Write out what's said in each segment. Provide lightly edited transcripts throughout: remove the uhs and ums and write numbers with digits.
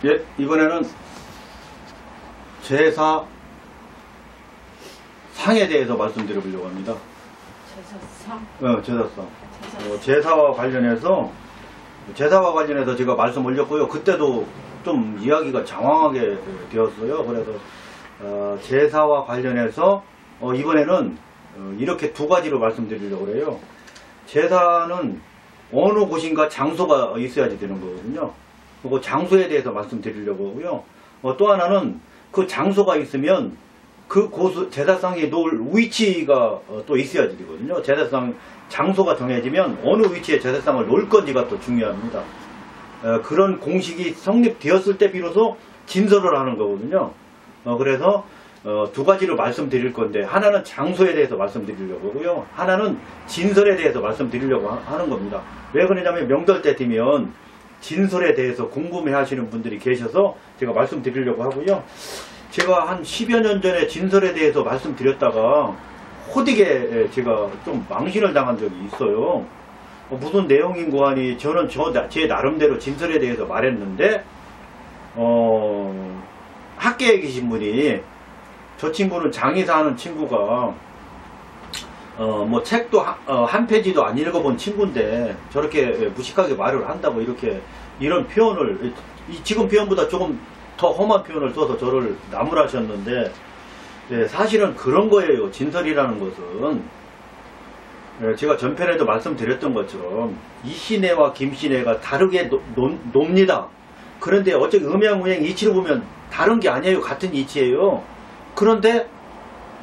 예, 이번에는 제사 상에 대해서 말씀드려보려고 합니다. 제사상? 제사상. 제사와 관련해서 제가 말씀 올렸고요. 그때도 좀 이야기가 장황하게 되었어요. 그래서 제사와 관련해서 이번에는 이렇게 두 가지로 말씀드리려고 그래요. 제사는 어느 곳인가 장소가 있어야지 되는 거거든요. 그리고 장소에 대해서 말씀드리려고 하고요. 또 하나는 그 장소가 있으면 그 제사상에 놓을 위치가 또 있어야지 되거든요. 제사상 장소가 정해지면 어느 위치에 제사상을 놓을 건지가 또 중요합니다. 그런 공식이 성립되었을 때 비로소 진설을 하는 거거든요. 그래서 두 가지로 말씀드릴 건데, 하나는 장소에 대해서 말씀드리려고 하고요. 하나는 진설에 대해서 말씀드리려고 하는 겁니다. 왜 그러냐면 명절 때 되면 진설에 대해서 궁금해 하시는 분들이 계셔서 제가 말씀드리려고 하고요. 제가 한 10여 년 전에 진설에 대해서 말씀드렸다가 호되게 제가 좀 망신을 당한 적이 있어요. 무슨 내용인고 하니 저는 제 나름대로 진설에 대해서 말했는데 학계에 계신 분이, 저 친구는 장의사 하는 친구가 뭐 책도 한 페이지도 안 읽어본 친구인데 저렇게 무식하게 말을 한다고 이런 표현을, 지금 표현보다 조금 더 험한 표현을 써서 저를 나무라셨는데, 사실은 그런 거예요. 진설이라는 것은 제가 전편에도 말씀드렸던 것처럼 이시내와 김시내가 다르게 놉니다. 그런데 어차피 음양우행 이치로 보면 다른 게 아니에요. 같은 이치예요. 그런데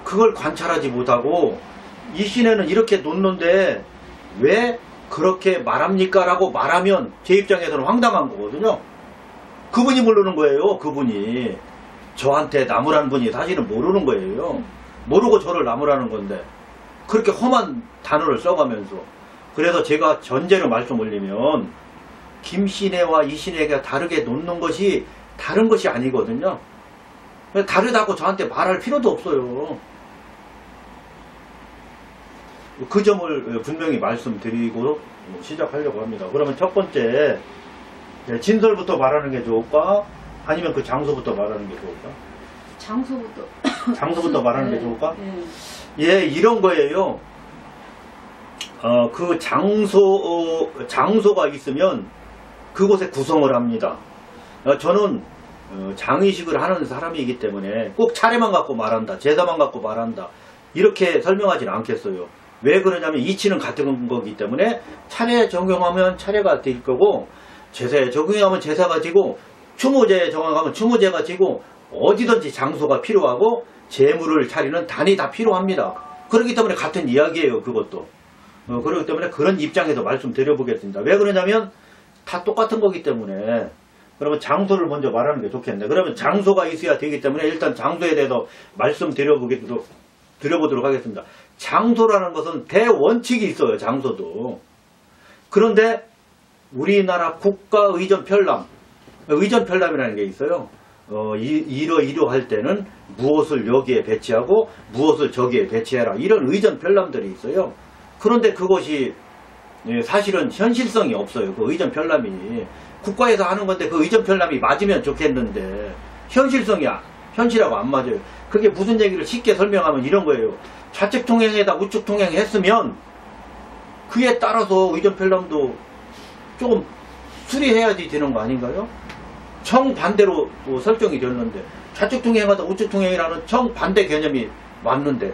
그걸 관찰하지 못하고 이시내는 이렇게 놓는데 왜 그렇게 말합니까? 라고 말하면 제 입장에서는 황당한 거거든요. 그분이 모르는 거예요. 그분이 저한테 나무라는 분이 사실은 모르는 거예요. 모르고 저를 나무라는 건데 그렇게 험한 단어를 써가면서, 그래서 제가 전제로 말씀 올리면 김시내와 이시내가 다르게 놓는 것이 다른 것이 아니거든요. 다르다고 저한테 말할 필요도 없어요. 그 점을 분명히 말씀드리고 시작하려고 합니다. 그러면 첫 번째, 진설부터 말하는 게 좋을까? 아니면 그 장소부터 말하는 게 좋을까? 장소부터 말하는 게 좋을까? 예, 이런 거예요. 그 장소가 있으면 그곳에 구성을 합니다. 저는 장의식을 하는 사람이기 때문에 꼭 차례만 갖고 말한다, 제사만 갖고 말한다, 이렇게 설명하지는 않겠어요. 왜 그러냐면 이치는 같은 거기 때문에 차례에 적용하면 차례가 될 거고, 제사에 적용하면 제사가 지고, 추모제에 적용하면 추모제가 지고, 어디든지 장소가 필요하고 제물을 차리는 단이 다 필요합니다. 그렇기 때문에 같은 이야기예요. 그것도. 그렇기 때문에 그런 입장에서 말씀드려보겠습니다. 왜 그러냐면 다 똑같은 거기 때문에. 그러면 장소를 먼저 말하는 게 좋겠네. 그러면 장소가 있어야 되기 때문에 일단 장소에 대해서 드려보도록 하겠습니다. 장소라는 것은 대원칙이 있어요. 장소도. 그런데 우리나라 국가의전 편람, 의전 편람이라는 게 있어요. 이러할 때는 무엇을 여기에 배치하고 무엇을 저기에 배치해라, 이런 의전 편람들이 있어요. 그런데 그것이 사실은 현실성이 없어요. 그 의전 편람이 국가에서 하는 건데 그 의전 편람이 맞으면 좋겠는데 현실하고 안 맞아요. 그게 무슨 얘기를 쉽게 설명하면 이런 거예요. 좌측 통행에다 우측 통행 했으면 그에 따라서 의전 편람도 조금 수리해야지 되는 거 아닌가요? 정반대로 설정이 되었는데, 좌측 통행하다 우측 통행이라는 정반대 개념이 맞는데,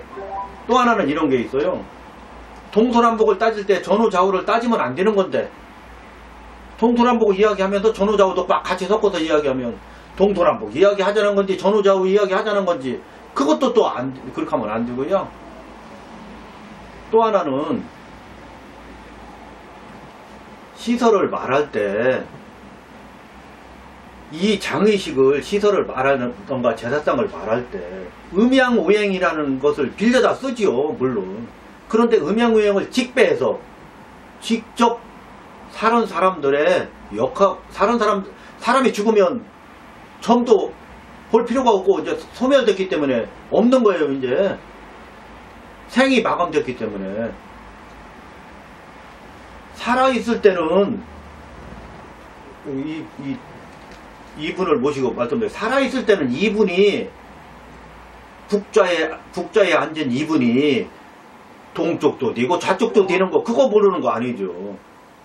또 하나는 이런 게 있어요. 동서남북을 따질 때 전후좌우를 따지면 안 되는 건데, 동서남북을 이야기하면서 전후좌우도 막 같이 섞어서 이야기하면 동서남북 이야기하자는 건지 전후좌우 이야기하자는 건지, 그것도 또 그렇게 하면 안 되고요. 또 하나는 시설을 말할 때 이 장의식을, 시설을 말하던가 제사상을 말할 때 음양오행이라는 것을 빌려다 쓰지요. 물론. 그런데 음양오행을 직배해서 직접 사는 사람들의 사람이 죽으면 점도 볼 필요가 없고 이제 소멸됐기 때문에 없는 거예요. 이제 생이 마감됐기 때문에. 살아있을 때는 이분을 모시고 말씀드려요. 살아있을 때는 이분이 북좌에 앉은 이분이 동쪽도 되고 좌쪽도 되는 거 그거 모르는 거 아니죠.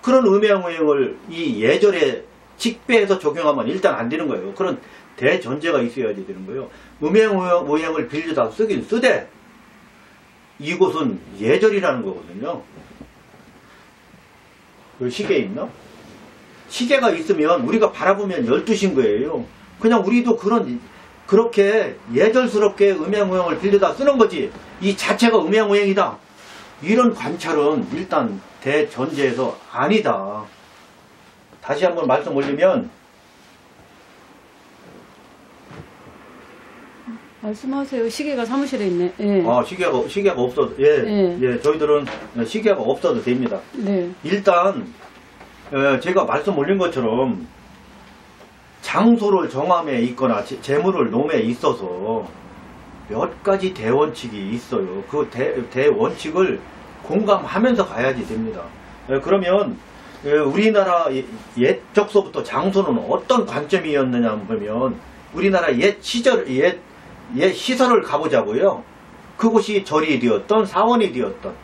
그런 음양오행을 이 예절에 직배해서 적용하면 일단 안 되는 거예요. 그런 대전제가 있어야지 되는 거예요. 음양오행을 빌려다 쓰긴 쓰되 이곳은 예절이라는 거거든요. 그 시계 있나? 시계가 있으면 우리가 바라보면 12시인 거예요. 그냥 우리도 그렇게 예절스럽게 음양오행을 빌려다 쓰는 거지. 이 자체가 음양오행이다. 이런 관찰은 일단 대전제에서 아니다. 다시 한번 말씀 올리면 말씀하세요. 시계가 사무실에 있네. 예. 시계가 없어도 예, 저희들은 시계가 없어도 됩니다. 네. 일단 제가 말씀 올린 것처럼 장소를 정함에 있거나 재물을 놓음에 있어서 몇 가지 대원칙이 있어요. 그 대원칙을 공감하면서 가야지 됩니다. 그러면 우리나라 옛적서부터 장소는 어떤 관점이었느냐 보면 우리나라 옛 시설을 가보자고요. 그곳이 절이 되었던 사원이 되었던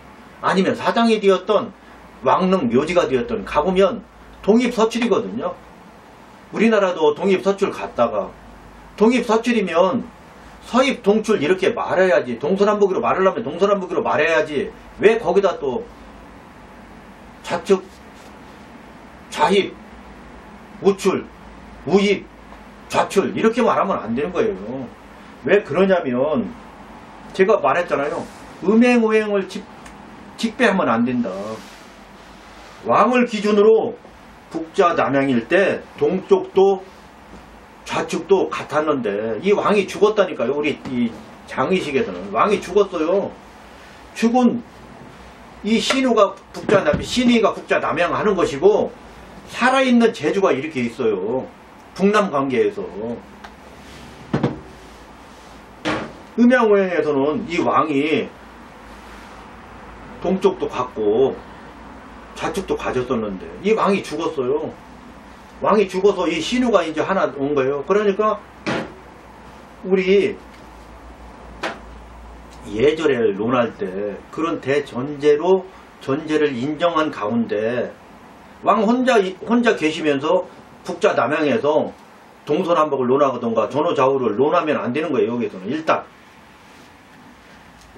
아니면 사당이 되었던 왕릉 묘지가 되었던 가보면 동입서출이거든요. 우리나라도 동입서출 갔다가 동입서출이면 서입 동출 이렇게 말해야지. 동서남북으로 말하려면 동서남북으로 말해야지. 왜 거기다 또 좌측 좌입 우출 우입 좌출 이렇게 말하면 안 되는 거예요. 왜 그러냐면 제가 말했잖아요. 음행오행을 직배하면 안 된다. 왕을 기준으로 북좌 남양일 때 동쪽도 좌측도 같았는데 이 왕이 죽었다니까요. 우리 이 장의식에서는 왕이 죽었어요. 죽은 이 신우가 북좌 남양하는 것이고 살아있는 제주가 이렇게 있어요. 북남 관계에서 음양오행에서는 이 왕이 동쪽도 갔고 좌측도 가졌었는데 이 왕이 죽었어요. 왕이 죽어서 이 신우가 이제 하나 온 거예요. 그러니까 우리 예절을 논할 때 그런 대전제로 전제를 인정한 가운데 왕 혼자 계시면서 북좌 남양에서 동서남북을 논하던가 전후좌우를 논하면 안 되는 거예요. 여기서는 일단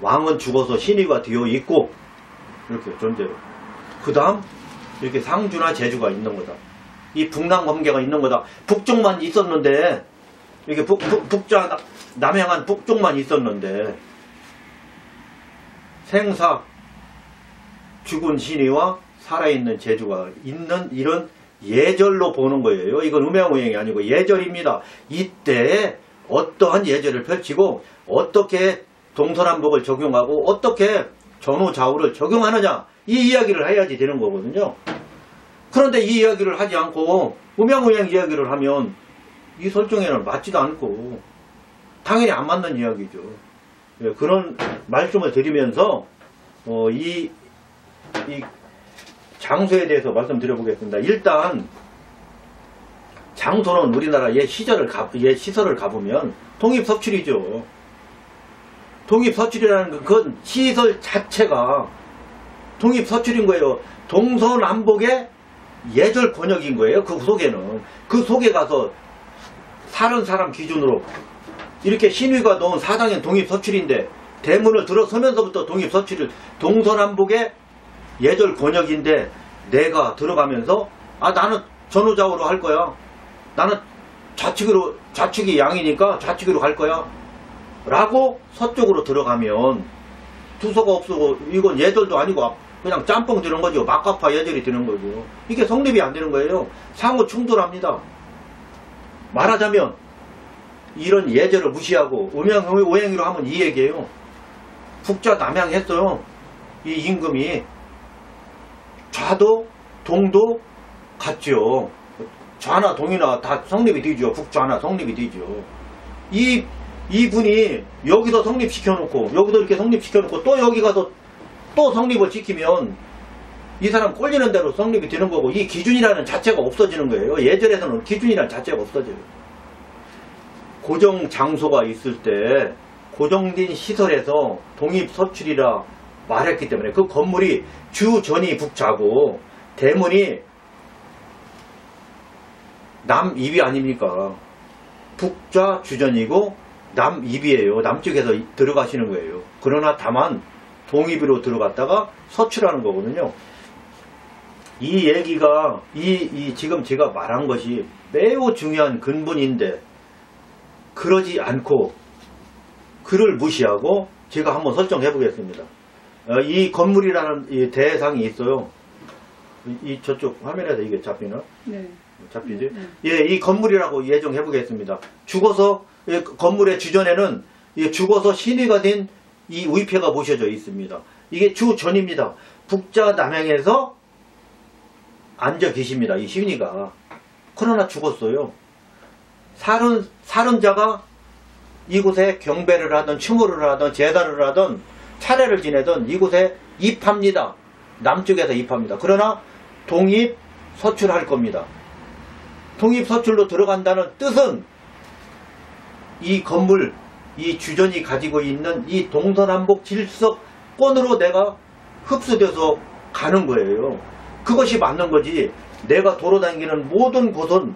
왕은 죽어서 신의가 되어 있고 이렇게 전제로 그 다음 이렇게 상주나 제주가 있는 거다. 이 북남 관계가 있는 거다. 북쪽만 있었는데 이렇게 북좌 남양한 북쪽만 있었는데 생사 죽은 신의와 살아있는 제주가 있는 이런 예절로 보는 거예요. 이건 음양오행이 아니고 예절입니다. 이때 어떠한 예절을 펼치고 어떻게 동서남북을 적용하고 어떻게 전후좌우를 적용하느냐 이 이야기를 해야지 되는 거거든요. 그런데 이 이야기를 하지 않고 음양오행 이야기를 하면 이 설정에는 맞지도 않고 당연히 안 맞는 이야기죠. 그런 말씀을 드리면서 이 장소에 대해서 말씀드려보겠습니다. 일단 장소는 우리나라 옛 시설을 가보면 동입서출이죠. 동입서출이라는 건 시설 자체가 동입서출인 거예요. 동서남북의 예절 권역인 거예요. 그 속에는. 그 속에 가서 사는 사람 기준으로 이렇게 신의가 놓은 사당엔 동입서출인데 대문을 들어서면서부터 동서남북의 예절 권역인데 내가 들어가면서 나는 전후좌우로 할 거야. 나는 좌측이 양이니까 좌측으로 갈 거야. 라고 서쪽으로 들어가면 두서가 없고 이건 예절도 아니고 그냥 짬뽕 되는 거죠. 막가파 예절이 되는 거죠. 이게 성립이 안 되는 거예요. 상호 충돌합니다. 말하자면 이런 예절을 무시하고 음양오행으로 하면 이 얘기예요. 북좌 남양했어요. 이 임금이 좌도 동도 같죠. 좌나 동이나 다 성립이 되죠. 북좌나 성립이 되죠. 이분이 여기서 성립시켜놓고 여기도 이렇게 성립시켜놓고 또 여기 가서 또 성립을 지키면 이 사람 꼴리는 대로 성립이 되는 거고 이 기준이라는 자체가 없어지는 거예요. 예전에서는 기준이라는 자체가 없어져요. 고정 장소가 있을 때 고정된 시설에서 동입서출이라 말했기 때문에 그 건물이 주전이 북자고 대문이 남입이 아닙니까? 북좌 주전이고 남입이에요. 남쪽에서 들어가시는 거예요. 그러나 다만 동입으로 들어갔다가 서출하는 거거든요. 이 얘기가 지금 제가 말한 것이 매우 중요한 근본인데 그러지 않고 그를 무시하고 제가 한번 설정해 보겠습니다. 이 건물이라는 이 대상이 있어요. 이 저쪽 화면에서 이게 잡히나? 네. 잡히지? 네. 예, 이 건물이라고 예정해 보겠습니다. 죽어서 건물의 주전에는 죽어서 신의가 된 이 의패가 모셔져 있습니다. 이게 주전입니다. 북자 남향에서 앉아 계십니다. 이 신의가. 그러나 죽었어요. 살은자가 이곳에 경배를 하든 추모를 하든 제단을 하든 차례를 지내든 이곳에 입합니다. 남쪽에서 입합니다. 그러나 동입 서출할 겁니다. 동입 서출로 들어간다는 뜻은 이 건물, 이 주전이 가지고 있는 이 동서남북 질서권으로 내가 흡수돼서 가는 거예요. 그것이 맞는 거지. 내가 돌아다니는 모든 곳은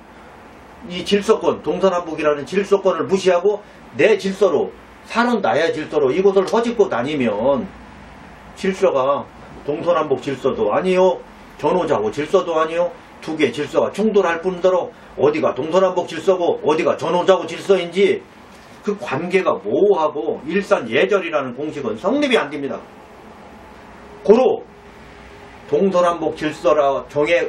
이 질서권, 동서남북이라는 질서권을 무시하고 내 질서로, 사는 나의 질서로 이곳을 허짓고 다니면 질서가 동서남북 질서도 아니요, 전후좌우 질서도 아니요, 두 개의 질서가 충돌할 뿐더러 어디가 동서남북 질서고 어디가 전후좌우 질서인지 그 관계가 모호하고 일산예절이라는 공식은 성립이 안 됩니다. 고로 동서남북 질서라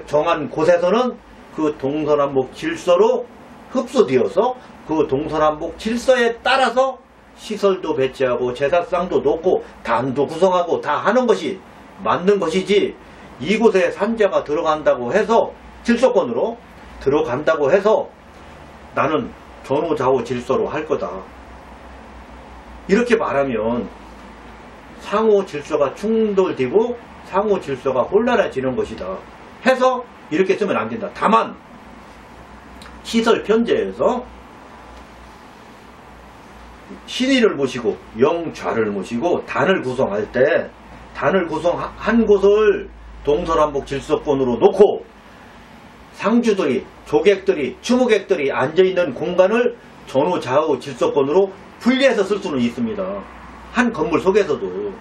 정한 곳에서는 그 동서남북 질서로 흡수되어서 그 동서남북 질서에 따라서 시설도 배치하고 제사상도 놓고 단도 구성하고 다 하는 것이 맞는 것이지, 이곳에 산자가 들어간다고 해서 질서권으로 들어간다고 해서 나는 전후좌우 질서로 할 거다, 이렇게 말하면 상호 질서가 충돌되고 상호 질서가 혼란해지는 것이다 해서 이렇게 쓰면 안 된다. 다만 시설 편제에서 신의를 모시고 영좌를 모시고 단을 구성할 때 단을 구성한 곳을 동서남북 질서권으로 놓고 상주들이, 조객들이, 추무객들이 앉아있는 공간을 전후좌우 질서권으로 분리해서 쓸 수는 있습니다. 한 건물 속에서도.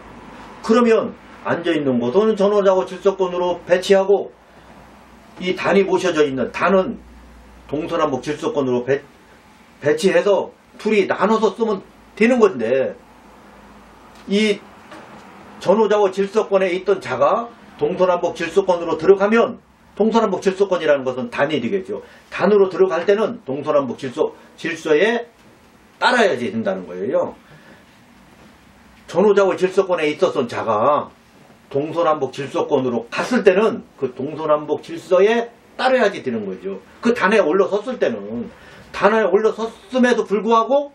그러면 앉아있는 곳은 전후좌우 질서권으로 배치하고 이 단이 모셔져 있는 단은 동서남북 질서권으로 배치해서 둘이 나눠서 쓰면 되는 건데, 이 전후좌우 질서권에 있던 자가 동서남북 질서권으로 들어가면 동서남북 질서권이라는 것은 단이 되겠죠. 단으로 들어갈 때는 동서남북 질서에 따라야지 된다는 거예요. 전후좌우 질서권에 있었던 자가 동서남북 질서권으로 갔을 때는 그 동서남북 질서에 따라야지 되는 거죠. 그 단에 올라섰을 때는 단에 올라섰음에도 불구하고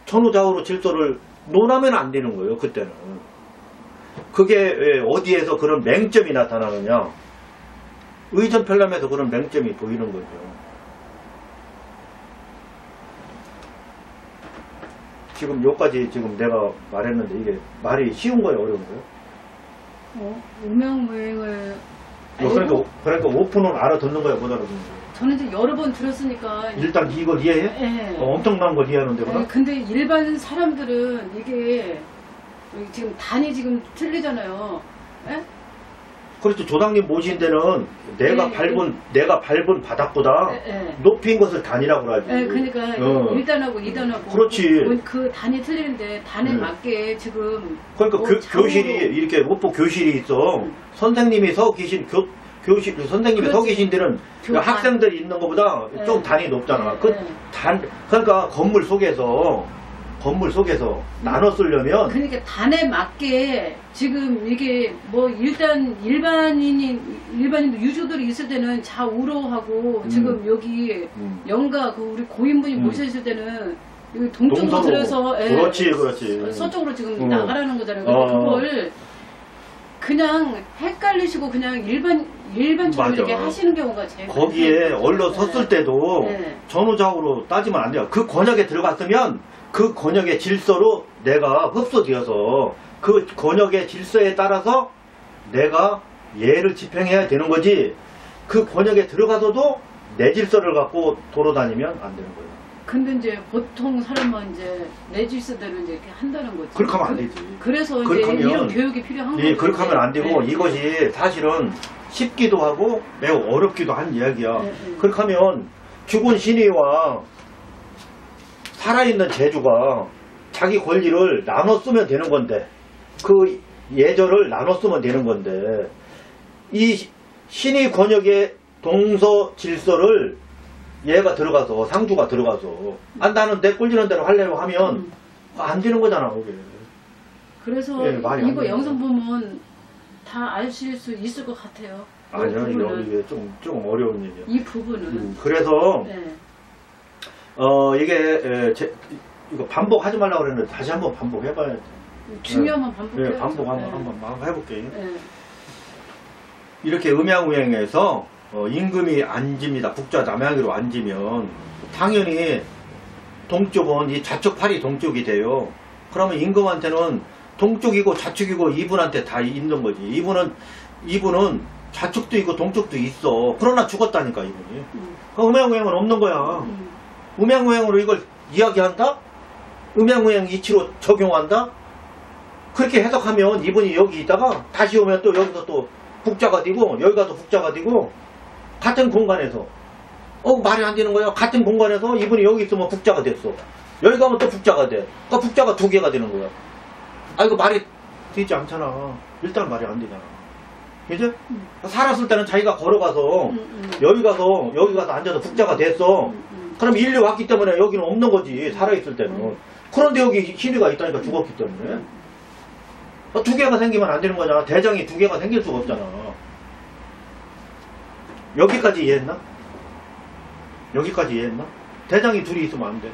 전후좌우로 질서를 논하면 안 되는 거예요. 그때는. 그게 어디에서 그런 맹점이 나타나느냐, 의전편람에서 그런 맹점이 보이는 거죠. 지금 여기까지 지금 내가 말했는데 이게 말이 쉬운 거예요, 어려운 거예요? 오명무행을 그러니까 오픈은 알아듣는 거야, 못 알아듣는 거야? 저는 이제 여러 번 들었으니까. 일단 이걸 이해해? 네. 엄청난 걸 이해하는데, 그럼? 근데 일반 사람들은 이게 지금 단이 지금 틀리잖아요. 예? 그렇죠. 조당님 모신 데는 내가 밟은 바닥보다 높인 것을 단이라고 하지. 그러니까 1단하고 2단하고 그렇지. 그 단이 틀리는데 단에 맞게 지금. 그러니까 교실이 이렇게 목포 교실이 있어. 선생님이 서 계신 교실 선생님이 서 계신 데는 학생들이 있는 것보다 좀 단이 높잖아. 그러니까 건물 속에서 나눠 쓰려면, 그러니까 단에 맞게 지금 이게 뭐 일반인도 유주들이 있을 때는 좌우로하고 지금 여기 영가 그 우리 고인분이 모셨을 때는 여기 동쪽으로 들어서 그렇지. 서쪽으로 지금 나가라는 거잖아요. 그러니까 그걸 그냥 헷갈리시고 그냥 일반적으로 맞아. 이렇게 하시는 경우가 제일 거기에 많아요. 올라섰을 때도 네. 전후좌우로 따지면 안 돼요. 그 권역에 들어갔으면 그 권역의 질서로 내가 흡수되어서 그 권역의 질서에 따라서 내가 예를 집행해야 되는 거지. 그 권역에 들어가서도 내 질서를 갖고 돌아다니면 안 되는 거예요. 근데 이제 보통 사람은 이제 내 질서대로 이제 이렇게 한다는 거죠. 그렇게 하면 안 되지. 그래서 이제 그렇게 하면- 이런 교육이 필요한 거죠. 예, 그렇게 하면 안 되고 네. 이것이 사실은 쉽기도 하고 매우 어렵기도 한 이야기야. 네, 네. 그렇게 하면 죽은 신의와 살아있는 제주가 자기 권리를 나눠 쓰면 되는 건데 그 예절을 나눠 쓰면 되는 건데 이 신의 권역의 동서 질서를 얘가 들어가서 상주가 들어가서 나는 내 꼴지는 대로 하려고 하면 안 되는 거잖아 그게. 그래서 예, 말이 안 이거 돼요. 영상 보면 다 아실 수 있을 것 같아요. 이 아니요 부분은. 이게 좀 어려운 일이야. 이 부분은 그래서 네. 이게 이거 반복하지 말라고 그랬는데 다시 한번 반복해봐야 돼. 중요하면 반복해요. 네, 반복 한번 해볼게요. 네. 이렇게 음양우양에서 임금이 앉습니다. 북좌 남양으로 앉으면 당연히 동쪽은 이 좌측 팔이 동쪽이 돼요. 그러면 임금한테는 동쪽이고 좌측이고 이분한테 다 있는 거지. 이분은 좌측도 있고 동쪽도 있어. 그러나 죽었다니까 이분이. 그 음양우양은 없는 거야. 음양우양으로 이걸 이야기한다? 음양우양 이치로 적용한다? 그렇게 해석하면 이분이 여기 있다가 다시 오면 또 여기서 또 북자가 되고 여기 가서 북자가 되고 같은 공간에서 말이 안 되는 거야. 같은 공간에서 이분이 여기 있으면 북자가 됐어. 여기 가면 또 북자가 돼. 그러니까 북자가 두 개가 되는 거야. 이거 말이 되지 않잖아. 일단 말이 안 되잖아. 그죠? 살았을 때는 자기가 걸어가서 여기 가서 앉아서 북자가 됐어. 그럼 인류 왔기 때문에 여기는 없는 거지. 살아있을 때는. 그런데 여기 신의가 있다니까 죽었기 때문에. 두 개가 생기면 안 되는 거잖아. 대장이 두 개가 생길 수가 없잖아. 여기까지 이해했나? 여기까지 이해했나? 대장이 둘이 있으면 안 돼.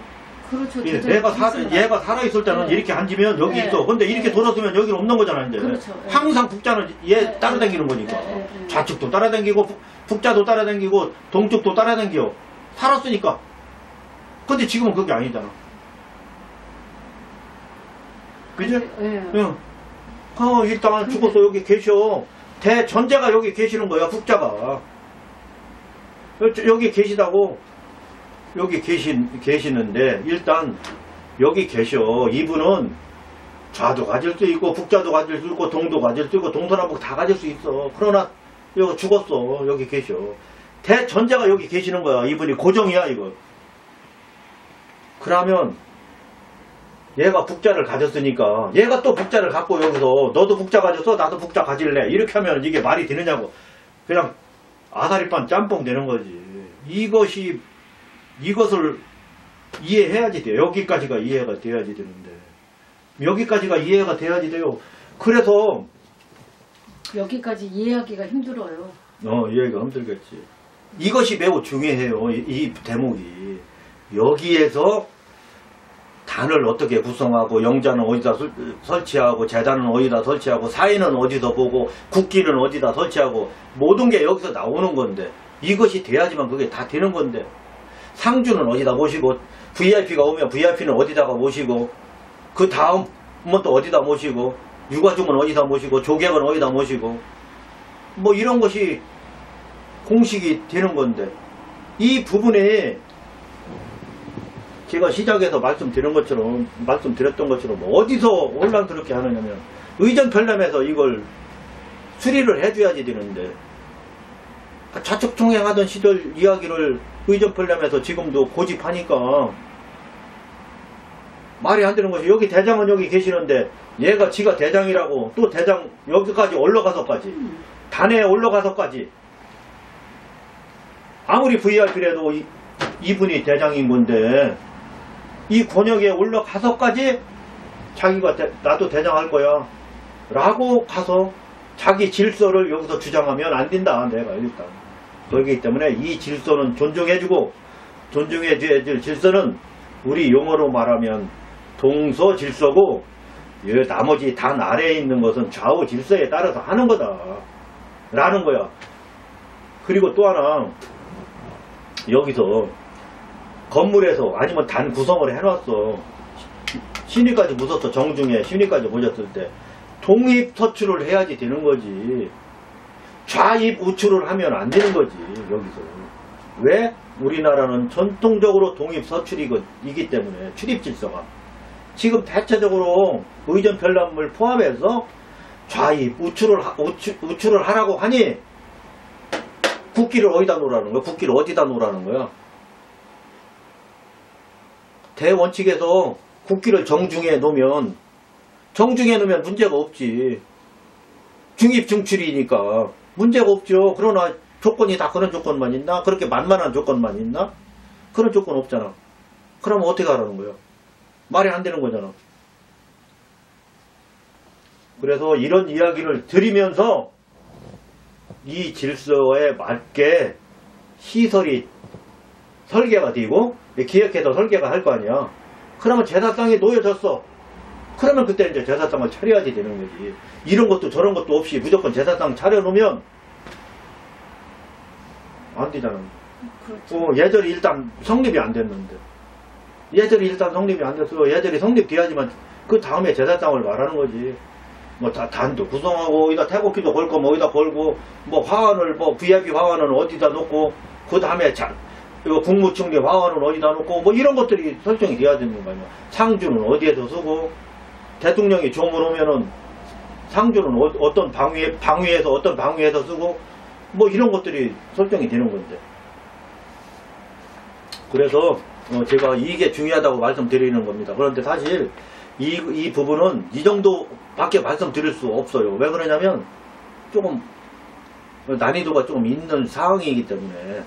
그렇죠. 예, 대장이 얘가 살아있을 때는 네. 이렇게 앉으면 여기 네. 있어. 근데 이렇게 네. 돌았으면 여기는 없는 거잖아, 이제. 그렇죠. 네. 항상 북자는 얘 네. 따라다니는 거니까. 네. 좌측도 따라다니고, 북자도 따라다니고, 동쪽도 따라다니고. 살았으니까. 근데 지금은 그게 아니잖아. 그지? 네. 응. 일단 죽어서 여기 계셔. 대전제가 여기 계시는 거야, 북자가. 여기 계시다고. 여기 계시는데, 일단, 여기 계셔. 이분은 좌도 가질 수 있고, 북자도 가질 수 있고, 동도 가질 수 있고, 동서남북 다 가질 수 있어. 그러나, 여기 죽었어. 여기 계셔. 대전제가 여기 계시는 거야. 이분이 고정이야, 이거. 그러면, 얘가 북자를 가졌으니까 얘가 또 북자를 갖고 여기서 너도 북자 가졌어 나도 북자 가질래 이렇게 하면 이게 말이 되느냐고. 그냥 아사리판 짬뽕 되는 거지. 이것을 이해해야지 돼. 여기까지가 이해가 돼야지 되는데 여기까지가 이해가 돼야지 돼요. 그래서 여기까지 이해하기가 힘들어요. 이해가 힘들겠지. 이것이 매우 중요해요. 이 대목이 여기에서 단을 어떻게 구성하고 영자는 어디다 설치하고 재단은 어디다 설치하고 사인은 어디서 보고 국기는 어디다 설치하고 모든 게 여기서 나오는 건데 이것이 돼야지만 그게 다 되는 건데 상주는 어디다 모시고 VIP가 오면 VIP는 어디다가 모시고 그 다음은 또 어디다 모시고 유가족은 어디다 모시고 조객은 어디다 모시고 뭐 이런 것이 공식이 되는 건데 이 부분에 제가 시작에서 말씀드렸던 것처럼 어디서 혼란스럽게 하느냐면 의전편람에서 이걸 수리를 해줘야지 되는데 좌측총행하던 시절 이야기를 의전편람에서 지금도 고집하니까 말이 안 되는 것이 여기 대장은 여기 계시는데 얘가 지가 대장이라고 또 대장 여기까지 올라가서까지 단에 올라가서까지 아무리 VIP라도 이분이 대장인 건데 이 권역에 올라가서까지 자기가 나도 대장할 거야 라고 가서 자기 질서를 여기서 주장하면 안 된다. 내가 일단 그렇기 때문에 이 질서는 존중해주고 존중해줘야 될 질서는 우리 용어로 말하면 동서 질서고 나머지 단 아래에 있는 것은 좌우 질서에 따라서 하는 거다 라는 거야. 그리고 또 하나, 여기서 건물에서 아니면 단 구성을 해놨어. 신위까지 묻었어. 정중에 신위까지 보셨을 때 동입 서출을 해야지 되는 거지. 좌입 우출을 하면 안 되는 거지. 여기서 왜? 우리나라는 전통적으로 동입 서출이기 때문에 출입 질서가 지금 대체적으로 의전 편람을 포함해서 좌입 우출을 하라고 하니 국기를 어디다 놓으라는 거야? 국기를 어디다 놓으라는 거야? 대원칙에서 국기를 정중에 놓으면 문제가 없지. 중입중출이니까 문제가 없죠. 그러나 조건이 다 그런 조건만 있나? 그렇게 만만한 조건만 있나? 그런 조건 없잖아. 그러면 어떻게 하라는 거야? 말이 안 되는 거잖아. 그래서 이런 이야기를 드리면서 이 질서에 맞게 시설이 설계가 되고 기획해서 설계가 할 거 아니야. 그러면 제사상이 놓여졌어. 그러면 그때 이제 제사상을 차려야지 되는 거지. 이런 것도 저런 것도 없이 무조건 제사상 차려놓으면 안 되잖아. 그렇죠. 예절이 일단 성립이 안 됐는데. 예절이 일단 성립이 안 됐어. 예절이 성립돼야지만 그 다음에 제사상을 말하는 거지. 뭐 단도 구성하고 어디다 태국기도 걸고 뭐 어디다 걸고 뭐 화환을 뭐 VIP 화환은 어디다 놓고 그 다음에 이거 국무총리 화환은 어디다 놓고 뭐 이런 것들이 설정이 돼야 되는 거 아니야. 상주는 어디에서 쓰고 대통령이 조문 오면은 상주는 어떤 방위에서 어떤 방위에서 쓰고 뭐 이런 것들이 설정이 되는 건데. 그래서 제가 이게 중요하다고 말씀드리는 겁니다. 그런데 사실 이 부분은 이 정도밖에 말씀드릴 수 없어요. 왜 그러냐면 조금 난이도가 조금 있는 상황이기 때문에.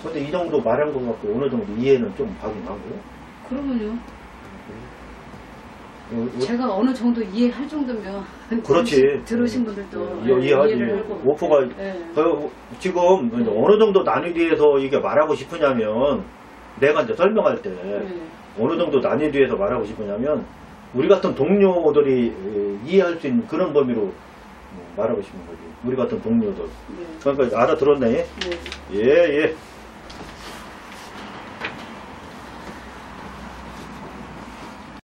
근데 이 정도 말한 것 같고 어느 정도 이해는 좀 가긴 하고요. 그러면요. 제가 어느 정도 이해할 정도면 그렇지. 들으신 분들도 이해하지. 이해를 하고. 오프가 네. 지금 어느 정도 난이도에서 이게 말하고 싶으냐면 내가 이제 설명할 때 네. 어느 정도 난이도에서 말하고 싶으냐면 우리 같은 동료들이 이해할 수 있는 그런 범위로 말하고 싶은 거지. 우리 같은 동료들. 네. 그러니까 알아들었네. 네. 예.